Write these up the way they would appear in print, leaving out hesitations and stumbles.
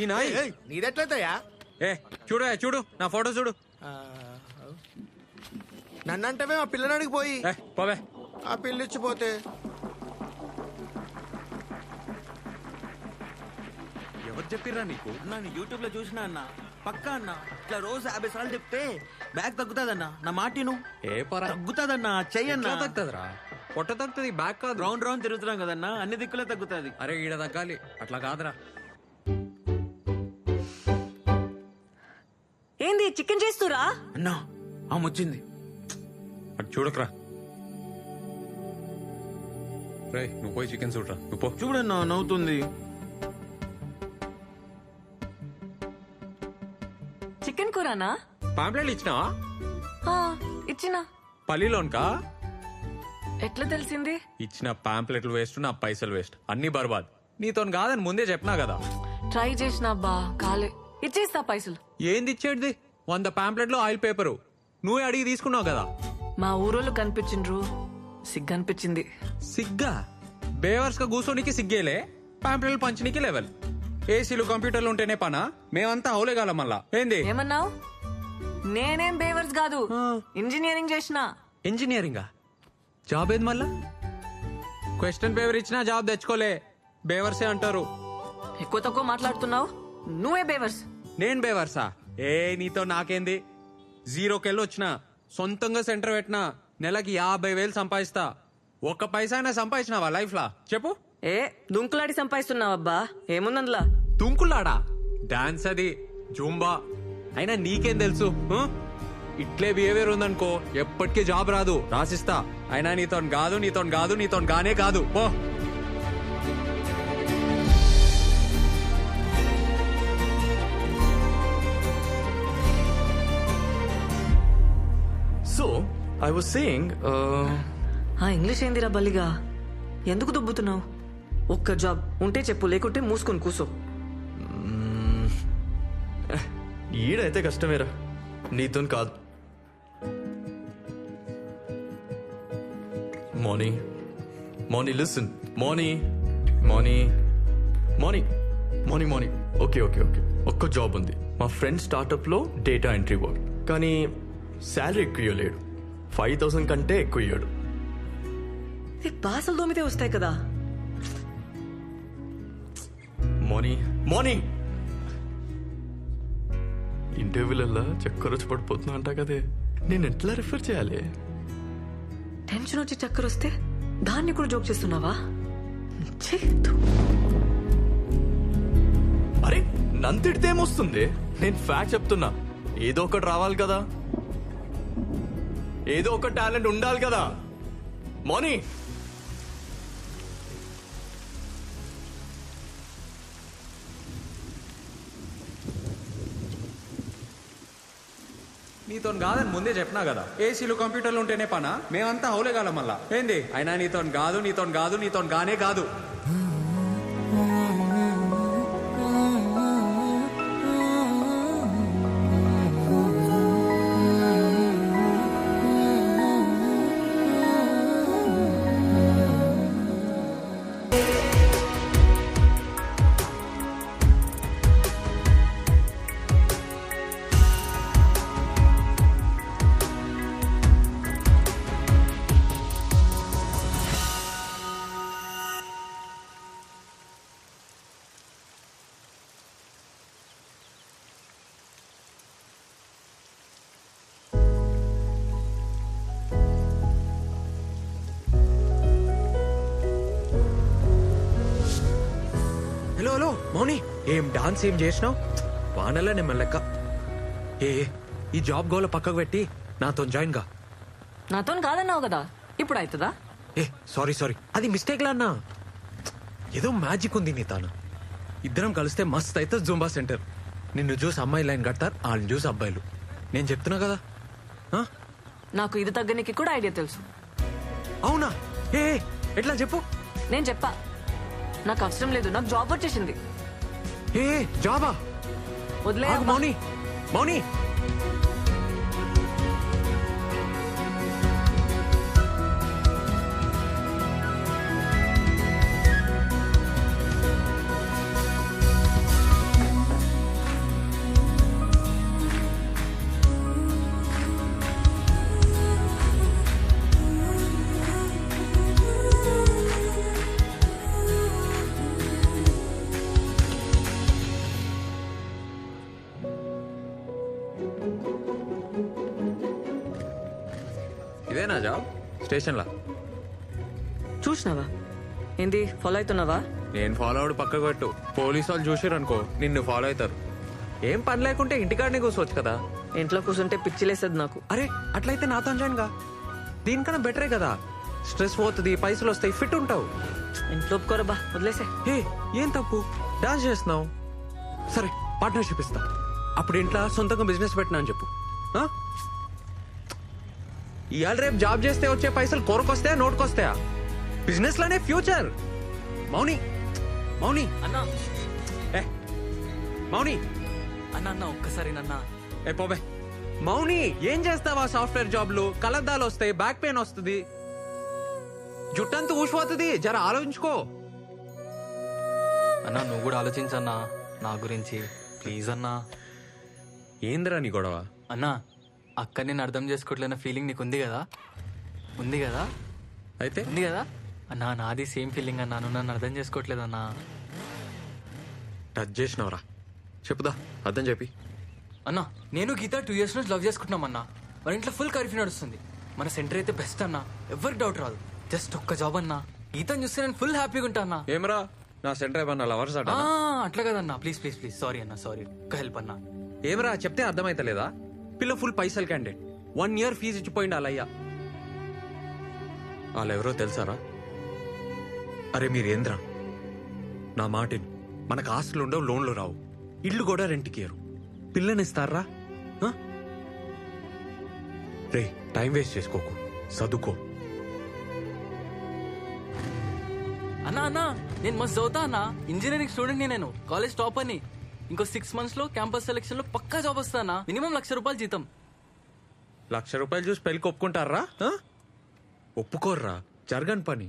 ఈ నాయ్ నీదెట్లయితయా? చూడు నా ఫోటో చూడు. నన్నంటే ఆ పిల్లనాడికి పోయి పోవే. ఆ పిల్లిచ్చిపోతే ఎవరు చెప్పిర్రా నీకు? నేను యూట్యూబ్ లో చూసినా అన్న, పక్కా అన్న. ఇట్లా రోజు 50 సార్లు చెప్తే బ్యాగ్ తగ్గుతాదన్న. నా మాటిను తగ్గుతాదన్నా. చెయ్యన్నా తగ్గుతుందిరా. పొట్ట తగ్గుతుంది, బ్యాగ్ కాదు. రౌండ్ రౌండ్ తిరుగుతున్నాం కదన్నా, అన్ని దిక్కులే తగ్గుతాది. అరే ఈడ తగ్గాలి, అట్లా కాదురా. ఏంది చికెన్ చేస్తురా? అన్నా ఆమె వచ్చింది. అటు చూడకరా. రే నువ్వు పోయి చికెన్ చూడరా. నువ్వు పో. చూడన్నా నవ్వుతుంది. చికెన్ కూరనా? పాంప్లెట్లు ఇచ్చినావా? ఇచ్చినా. పల్లిలోన్కా? ఎట్లా తెలిసింది? ఇచ్చిన పాంప్లెట్లు వేస్ట్, నా పైసలు వేస్ట్, అన్ని బర్బాద్. నీతో కాదని ముందే చెప్పినా కదా. ట్రై చేసినా బా కాలే. ఇచ్చేస్తా పైసలు. ఏంది ఇచ్చేది? 100 పాంప్లెట్లు ఆయిల్ పేపరు నువ్వే అడిగి తీసుకున్నావు కదా. మా ఊరోళ్ళు కనిపించిండ్రు, సిగ్గనిపించింది. సిగ్గా? బేవర్స్ గా కూర్చోనికి సిగ్గేలే, పాంప్లెట్లు పంచనీకి లెవెల్. ఏసీలు కంప్యూటర్లు ఉంటేనే పనా? మేమంతా అవులేగాల మళ్ళా. ఏంది ఏమన్నావు? నేనేం బేవర్స్ కాదు, ఇంజనీరింగ్ చేసిన. ఇంజనీరింగా? జాబ్ ఏది మళ్ళా? క్వశ్చన్ పేపర్ ఇచ్చినా జాబ్ తెచ్చుకోలే, బేవర్సే అంటారు. ఎక్కువ తక్కువ మాట్లాడుతున్నావు, నువ్వే బేవర్స్. నేను బేవర్సా? నీతో నాకేంది? 0కెళ్ళి వచ్చిన, సొంతంగా సెంటర్ పెట్టినా, నెలకి 50,000 సంపాదిస్తా. ఒక్క పైసా అయినా సంపాదించినావా లైఫ్ లా? చెప్పు. దుంకులాడి సంపాదిస్తున్నావబ్బా, ఏముందందులా? తుంకులాడా? డాన్స్ అది, జూంబా. అయినా నీకేం తెలుసు? ఇట్లే బిహేవియర్ ఉందనుకో ఎప్పటికీ జాబ్ రాదు, రాసిస్తా. అయినా నీతో గానే కాదు. పో. So, I was saying, English ఏందిరా బల్లిగా? ఎందుకు దుబ్బుతున్నావు? ఒక్క జాబ్ ఉంటే చెప్పు, లేకుంటే మూసుకొని కూసో. ఈడైతే కష్టమేరా, నీతో కాదు. Morning listen. Morning okay. ఒక్క జాబ్ ఉంది. మా ఫ్రెండ్ స్టార్ట్అప్ లో డేటా ఎంట్రీ వర్క్. కానీ శాలరీ ఎక్కువ ఇవ్వలేడు. 5,000 కంటే ఎక్కువ ఇయ్యాడు. బాసలు దోమితే వస్తాయి కదా. మార్నింగ్ ఇంటర్వ్యూలల్లా చక్కర వచ్చి పడిపోతున్నా అంటా కదే, నేను ఎట్లా రిఫర్ చేయాలి? టెన్షన్ వచ్చి చక్కర వస్తే దాన్ని కూడా జోక్ చేస్తున్నావా? అరే నంతిడితే ఏమొస్తుంది? నేను ఫ్యాక్ట్ చెప్తున్నా. ఏదో ఒకటి రావాలి కదా, ఏదో ఒక టాలెంట్ ఉండాలి కదా. మార్నింగ్ నీతో కాదని ముందే చెప్పినా కదా. ఏసీలు కంప్యూటర్లు ఉంటేనే పనా? మేమంతా అవులేగాల మళ్ళా. ఏంది? అయినా నీతో గానే కాదు. హలో మౌని, ఏం డాన్స్ ఏం చేసినావు? వానల్లా నిమ్మలెక్క. ఈ జాబ్ గోల పక్కకు పెట్టి నాతో జాయిన్ గా. నాతో కాదన్నావు కదా, ఇప్పుడు అవుతుందా? సారీ అది మిస్టేక్ లా అన్నా. ఏదో మ్యాజిక్ ఉంది నీ తాను. ఇద్దరం కలిస్తే మస్త్ అయితే జూంబా సెంటర్. నిన్ను చూసి అమ్మాయి లైన్ కడతారు, వాళ్ళని చూసి అబ్బాయిలు. నేను చెప్తున్నా కదా. నాకు ఇది తగ్గనికి కూడా ఐడియా తెలుసు. అవునా? ఎట్లా చెప్పు. నేను చెప్పా, నాకు అవసరం లేదు, నాకు జాబ్ వచ్చేసింది. జాబా? వదిలే మౌని. స్టేషన్లా. చూసినావా? ఏంది ఫాలో అవుతున్నావా? నేను ఫాలో అవడు పక్కకు పెట్టు. పోలీసు వాళ్ళు చూసారనుకో నిన్ను ఫాలో అవుతారు. ఏం పని లేకుంటే ఇంటికాడనే కూర్చోవచ్చు కదా. ఇంట్లో కూర్చుంటే పిచ్చిలేసేది నాకు. అరే అట్లయితే నాతో జాయిన్ గా. దీనికన్నా బెటరే కదా. స్ట్రెస్ పోతుంది, పైసలు వస్తాయి, ఫిట్ ఉంటావు. ఇంట్లో ఒప్పుకోరబ్బా, వదిలేసే. ఏ ఏం తప్పు, డాన్స్ చేస్తున్నావు. సరే పార్ట్నర్షిప్ ఇస్తా. అప్పుడు ఇంట్లో సొంతంగా బిజినెస్ పెట్టినా అని చెప్పు. ఆ? ఇవాళ రేపు జాబ్ చేస్తే వచ్చే పైసలు కొరకొస్తాయా నోటుకొస్తాయా? బిజినెస్ లోనే ఫ్యూచర్. మౌని మౌని అన్నా ఏ మౌని అన్న అన్న ఒక్కసారి నన్న ఏ పోబే. మౌని ఏం చేస్తావా? సాఫ్ట్వేర్ జాబ్లు కలద్దాలు వస్తాయి, బ్యాక్ పెయిన్ వస్తుంది, జుట్టంతా ఊసిపోతుంది. జర ఆలోచించుకో. అన్న నువ్వు కూడా ఆలోచించన్నా నా గురించి ప్లీజ్ అన్నా. ఏందిరా నీ గొడవ? అన్నా అక్క నేను అర్థం చేసుకోవట్లేన ఫీలింగ్ నీకు ఉంది కదా? ఉంది కదా? అయితే ఉంది కదా అన్నా? నాది సేమ్ ఫీలింగ్ అన్నా. నువ్వు నన్ను అర్థం చేసుకోవట్లేదన్నా. టచ్ చేసినవరా? చెప్పుదా, అర్థం చెప్పి. అన్నా నేను గీత 2 years నుంచి లవ్ చేసుకుంటున్నాం అన్నా. మన ఇంట్లో ఫుల్ కర్ఫ్యూ నడుస్తుంది. మన సెంటర్ అయితే బెస్ట్ అన్నా, ఎవరికి డౌట్ రాదు. జస్ట్ ఒక్క జాబ్ అన్నా. గీతను చూస్తే నేను ఫుల్ హ్యాపీగా ఉంటా అన్నా. ఏమరా నా సెంటర్ ఏమన్నా లవర్స్ అట? అట్లా కదన్నా, ప్లీజ్ ప్లీజ్ ప్లీజ్. సారీ అన్నా, సారీ. ఒక్క హెల్ప్ అన్నా. ఏమరా చెప్తే అర్థమైతలేదా? పిల్ల ఫుల్ పైసలు క్యాండిడేట్, 1 year ఫీజు ఇచ్చిపోయింది అలయ్యా. వాళ్ళెవరో తెలుసారా? అరే మీరేంద్రా, నా మాటిని. మనకు ఆస్తులు ఉండవు, లోన్లు రావు, ఇల్లు కూడా రెంట్కి ఇయ్యరు. పిల్లనిస్తారా? రే టైం వేస్ట్ చేసుకోకు, చదువుకో. అన్నా అన్నా నేను మస్తు చదువుతా అన్నా. ఇంజనీరింగ్ స్టూడెంట్ నేను, కాలేజ్ టాప్ అని. ఇంకో 6 months లో క్యాంపస్ సెలెక్షన్ లో పక్కా జాబ్ వస్తానా. మినిమం ₹1,00,000 జీతం. ₹1,00,000 చూసి పెళ్లికి ఒప్పుకుంటారా? ఒప్పుకోర్రా, జరగని పని.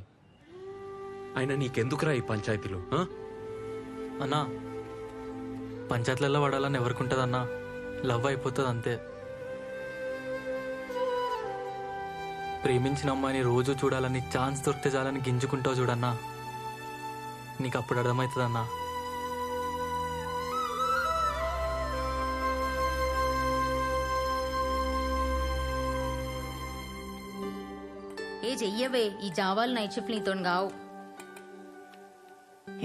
అయినా నీకెందుకురా ఈ పంచాయతీలు? అన్నా పంచాయతీలలో పడాలని ఎవరికి అన్నా? లవ్ అయిపోతుంది అంతే. ప్రేమించిన అమ్మాయిని రోజు చూడాలని, ఛాన్స్ దొరికితే చాలని గింజుకుంటావు చూడన్నా. నీకు అప్పుడు అర్థమవుతుందన్నా. ఏ చెయ్యవే, ఈ జావాలు నైట్ షిఫ్ట్ నీతో గావు.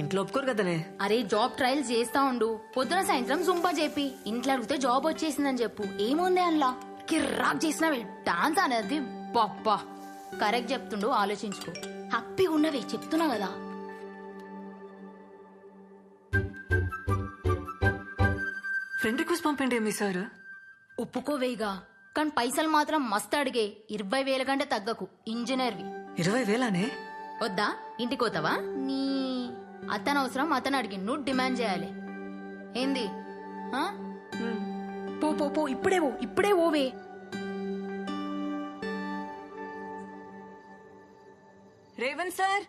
ఇంట్లో ఒప్పుకోరు కదనే. అరే జాబ్ ట్రయల్స్ చేస్తా ఉండు, పొద్దున సాయంత్రం జుంపా చెప్పి ఇంట్లో అడిగితే జాబ్ వచ్చేసిందని చెప్పు. ఏముంది అందులో? కిర్రాక్ చేసినవే డాన్స్ అనేది. పప్పా కరెక్ట్ చెప్తుండు, ఆలోచించుకో. హ్యాపీగా ఉన్నవే చెప్తున్నా కదా. ఫ్రెండ్ రిక్వెస్ట్ పంపండి మీ సార్. ఒప్పుకోవేగా, కానీ పైసలు మాత్రం మస్తు అడిగే. 20,000 కంటే తగ్గకు. ఇంజనీర్వి. 20,000నే? వద్దా? ఇంటికి పోతావా? నీ అతను అవసరం అతను అడిగి నువ్వు డిమాండ్ చేయాలి. ఏంది? ఆ? పో పో పో, ఇప్పుడే పో, ఇప్పుడే ఓవే. Revanth sir,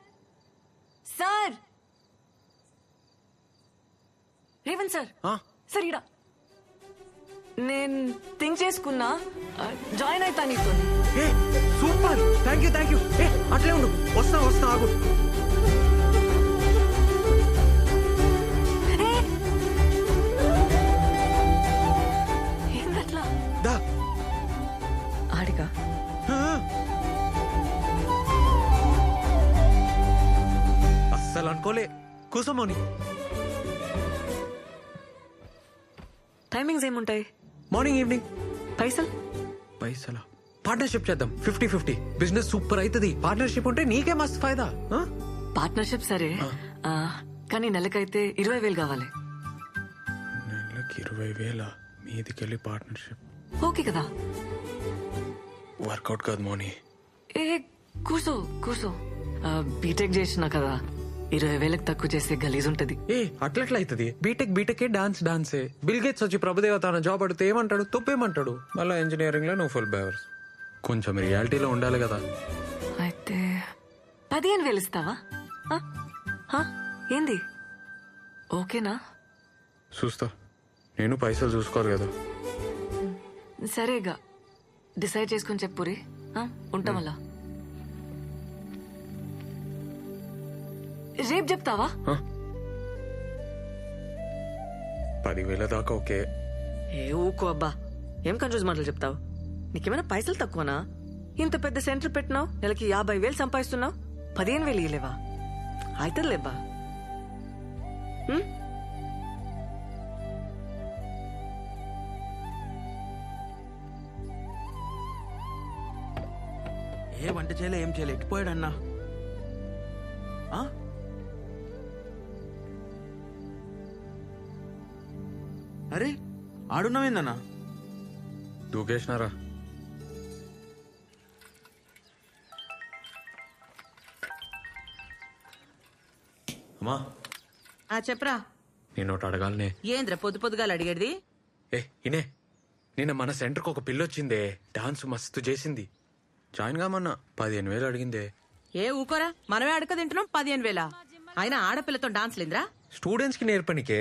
sir, Revanth sir, sir ఇడా. నేను థింక్ చేసుకున్నా, జాయిన్ అవుతా నీతో. Super, thank you. అట్లే ఉండు, వస్తా ఆగు. ఏందట్లా? దా. ఆడిగా అస్సలు అనుకోలే. కూసోమోని. టైమింగ్స్ ఏముంటాయి? Morning evening. పైసలా? పార్ట్నర్షిప్ చేద్దాం, 50-50. బిజినెస్ సూపర్ అవుతుంది. పార్ట్నర్షిప్ ఉంటే నీకే మస్తు ఫైదా. పార్ట్నర్షిప్ సరే, కానీ నెలకైతే 20,000 కావాలి. నెలకి 20,000 మీదికెళ్ళి పార్ట్నర్షిప్ ఓకే కదా? వర్కౌట్ కాదు మోని. ఏ కూర్చో. బీటెక్ చేసినా కదా, 20,000 తక్కువ చేస్తే గలీజ్ ఉంటది. అట్లెట్లా అవుతుంది? బీటెక్ డాన్సే. బిల్ గేట్స్ వచ్చి ప్రభుదేవ తన జాబ్ అడిగితే ఏమంటాడు? తప్పేమంటాడు? మళ్ళీ ఇంజనీరింగ్ లో నువ్వు ఫుల్ బేవర్స్. కొంచెం రియాలిటీలో ఉండాలి కదా. అయితే 15,000 ఇస్తావా? ఏంది? ఓకేనా? చూస్తా, నేను పైసలు చూసుకోవాలి కదా. సరేగా, డిసైడ్ చేసుకుని చెప్పురి. ఉంటాం అలా. రేపు చెప్తావా? 10,000 దాకా ఓకే. ఏ ఊకో అబ్బా, ఏం కన్ఫ్యూజ్ మాటలు చెప్తావు? నీకేమైనా పైసలు తక్కువనా? ఇంత పెద్ద సెంటర్ పెట్టినావు, నెలకి 50,000 సంపాదిస్తున్నావు, 15,000 ఇయ్యలేవా? అయితే లేబ్బా. ఏ వంట చేయలే, ఏం చేయలే, ఎట్టిపోయాడన్నా? ఆ? అరే ఆడున్నావేందన్నా? దూకేసినారా? అమ్మా చెప్పరా. నేను ఒకటి అడగాలనే. ఏంద్ర పొద్దు పొద్దుగాల అడిగేది? ఇనే నిన్న మన సెంటర్కి ఒక పిల్లొచ్చిందే, డాన్స్ మస్తు చేసింది. జాయిన్ కామన్నా 15,000 అడిగిందే. ఏ ఊకోరా, మనమే అడక తింటున్నాం. 15,000 అయినా ఆడపిల్లతో డాన్స్ లేదురా? స్టూడెంట్స్ కి నేర్పనికే.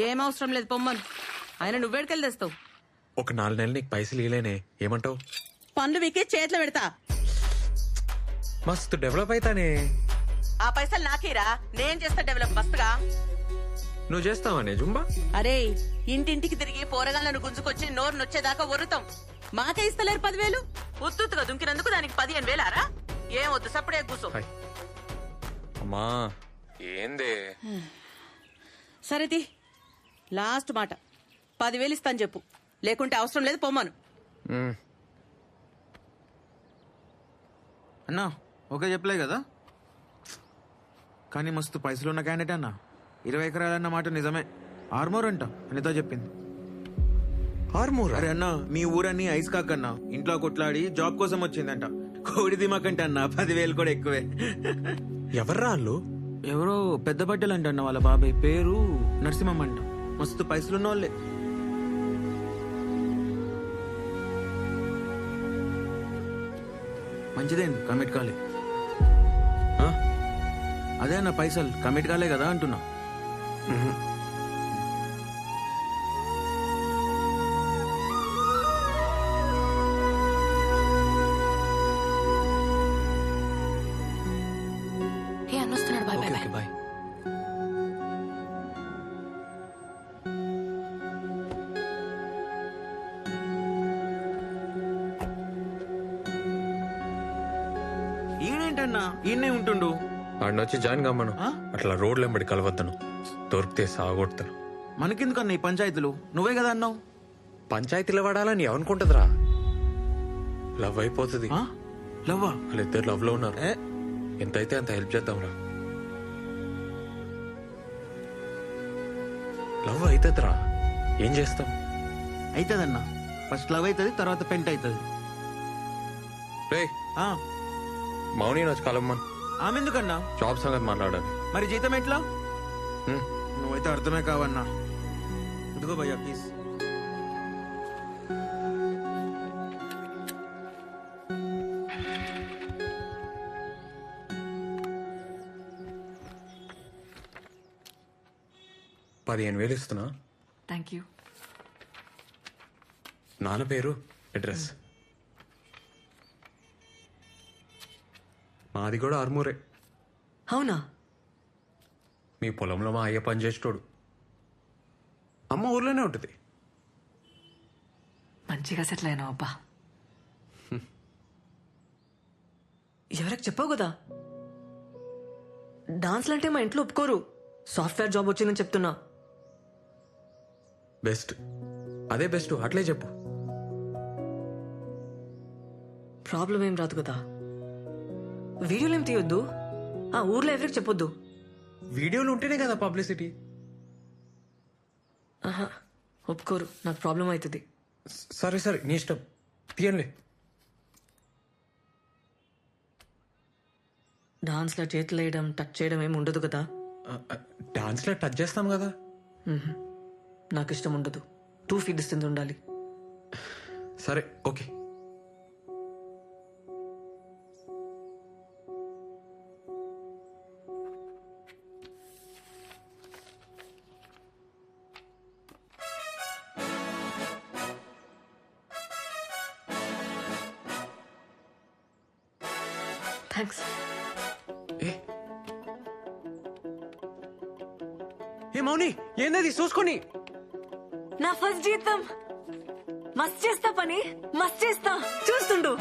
ఏం అవసరం లేదు, పొమ్మను. ఆయన నువ్వేడికెళ్ళి తెస్తావు? ఒక 4 నెలలు నీకు పైసలు ఇలేనే, ఏమంటావు? పనులు వీకే చేతిలో పెడతా. మస్తు డెవలప్ అయితానే. ఆ పైసలు నాకేరా, నేను చేస్తా డెవలప్ మస్తుగా. నువ్వు చేస్తావానే జుంబా? అరే ఇంటింటికి తిరిగి పోరగాళ్ళను గుంజుకొచ్చి నోరు నొచ్చేదాకా ఒరుతాం. మాకే ఇస్తలేరు 10,000. ఉత్తుగా దుంకినందుకు దానికి 15,000 రా? ఏం వద్దు, సప్పుడే కూసో. అమ్మా ఏందే? సరేది లాస్ట్ మాట, 10,000 ఇస్తాను చెప్పు, లేకుంటే అవసరం లేదు, పొమ్మను. అన్నా ఓకే చెప్పలే కదా, కానీ మస్తు పైసలు ఉన్న క్యాండిడేట్ అన్నా. 20 ఎకరాలన్న మాట నిజమే. ఆర్మోర్ అంట అనితో చెప్పింది. ఆర్మూర్? అరే అన్నా, మీ ఊరన్నీ ఐస్ కాకన్నా ఇంట్లో కొట్లాడి జాబ్ కోసం వచ్చిందంట. కోడి దిమాకంటే అన్న 10,000 కూడా ఎక్కువే. ఎవర్రా వాళ్ళు? ఎవరో పెద్ద బట్టలు అంట అన్న, వాళ్ళ బాబాయ్ పేరు నరసింహం అంట. మస్తు పైసలున్న వాళ్ళే. మంచిదేం కమిట్ కాలే. అదే అన్న పైసలు కమిట్ కాలే కదా అంటున్నా. అన్నొస్తున్నాడు. Bye bye bye. బాయ్. ఈయనేంటన్నా ఈయనే ఉంటుండు? ఆడినొచ్చి జాయిన్ కమ్మను. ఆ? అట్లా రోడ్లు వెంబడి కలవద్దను, దొరికితే సాగొడతాను. మనకెందుకన్నా ఈ పంచాయతీలు? నువ్వే కదా అన్నావు. పంచాయతీలో పడాలని ఏమనుకుంటుందిరా? లవ్ అయిపోతుంది. లవ్వా? వాళ్ళిద్దరు లవ్ లో ఉన్నారు. ఎంతైతే అంత హెల్ప్ చేద్దాంరా. లవ్ అవుతుందిరా, ఏం చేస్తాం? అవుతుందన్నా. ఫస్ట్ లవ్ అవుతుంది, తర్వాత పెంట్ అవుతుంది. రే మౌని వచ్చి కలమ్మన్. ఆమె ఎందుకన్నా? జాబ్ సంగతి మాట్లాడాలి. మరి జీతం ఎట్లా? హ్మ్. నువ్వైతే అర్థమే కావన్నా. ఇదిగో భయ్యా ప్లీజ్. $15,000 ఇస్తున్నా. Thank you. నాన్న పేరు, అడ్రస్. మాది కూడా ఆర్మూరే. అవునా? మీ పొలంలో మా అయ్య పని చేసేటోడు. అమ్మ ఊర్లోనే ఉంటుంది. మంచిగా సెటిల్ అయినావు అబ్బా. ఎవరికి చెప్పావు కదా, డాన్స్లు అంటే మా ఇంట్లో ఒప్పుకోరు. సాఫ్ట్వేర్ జాబ్ వచ్చిందని చెప్తున్నా. బెస్ట్, అదే బెస్ట్, అట్లే చెప్పు. ప్రాబ్లం ఏం రాదు కదా. వీడియోలు ఏం తీయొద్దు, ఊర్లో ఎవరికి చెప్పొద్దు. వీడియోలు ఉంటేనే కదా పబ్లిసిటీ. ఆహా, ఒప్పుకోరు, నాకు ప్రాబ్లం అవుతుంది. సరే సరే, నీ ఇష్టం, తీయండి. డాన్స్లో చేతులు వేయడం, టచ్ చేయడం ఏమి ఉండదు కదా. డాన్స్లో టచ్ చేస్తాం కదా. నాకు ఇష్టం ఉండదు. 2 feet distance ఉండాలి. సరే ఓకే. థ్యాంక్స్. ఏ మౌని, ఏందది చూసుకొని? నా ఫస్ట్ జీతం. మస్త్ చేస్తా పని, మస్త్ చేస్తా, చూస్తుండు.